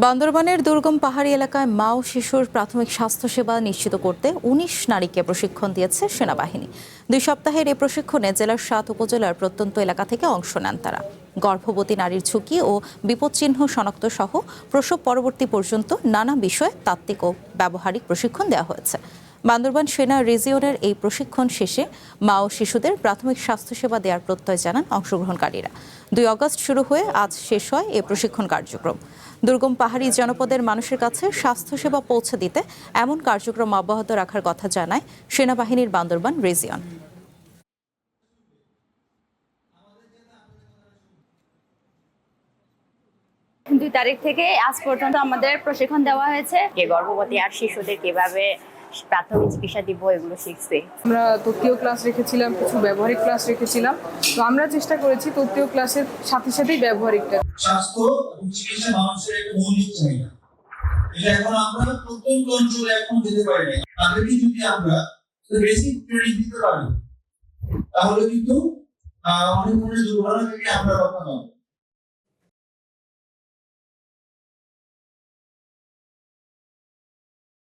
বান্দরবানের দুর্গম পাহাড়ি এলাকায় মা ও শিশুর প্রাথমিক স্বাস্থ্যসেবা নিশ্চিত করতে ১৯ নারীকে প্রশিক্ষণ দিয়েছে সেনাবাহিনী। ২ সপ্তাহের এই প্রশিক্ষণে জেলার ৭ উপজেলার প্রত্যন্ত এলাকা থেকে অংশ নেন তারা। গর্ভবতী নারীর ঝুঁকি ও বিপদচিহ্ন শনাক্ত সহ প্রসব পরবর্তী পর্যন্ত নানা বিষয়ে তাত্ত্বিক ও ব্যবহারিক প্রশিক্ষণ দেওয়া হয়েছে। বান্দরবান সেনা রিজিয়নের এই প্রশিক্ষণ শেষে মা ও শিশুদের প্রাথমিক স্বাস্থ্যসেবা দেওয়ার প্রত্যয় জানান অংশগ্রহণকারীরা। ২ আগস্ট শুরু হয়ে আজ শেষ হয় এই প্রশিক্ষণ কার্যক্রম। দুর্গম পাহাড়ি জনপদের মানুষের কাছে স্বাস্থ্যসেবা পৌঁছে দিতে এমন কার্যক্রম অব্যাহত রাখার কথা জানায় সেনাবাহিনীর বান্দরবান রিজিয়ন। ২ তারিখ থেকে আজ পর্যন্ত আমাদের প্রশিক্ষণ দেওয়া হয়েছে। গর্ভবতী আর শিশুদের কিভাবে প্রাথমিক চিকিৎসা দিব এগুলো শিখছে। আমরা তত্ত্বীয় ক্লাস রেখেছিলাম, কিছু ব্যবহারিক ক্লাস রেখেছিলাম। তো আমরা চেষ্টা করেছি তত্ত্বীয় ক্লাসের সাথে সাথেই ব্যবহারিকটা। স্বাস্থ্য এবং চিকিৎসা মানুষের একটা মৌলিক চাহিদা, এটা এখন আমরা প্রত্যন্ত অঞ্চলে এখন দিতে পারি না। তাদেরকে যদি আমরা বেসিক ট্রেনিং দিতে পারি তাহলে কিন্তু অনেক ধরনের দুর্ঘটনা থেকে আমরা রক্ষা পাবো।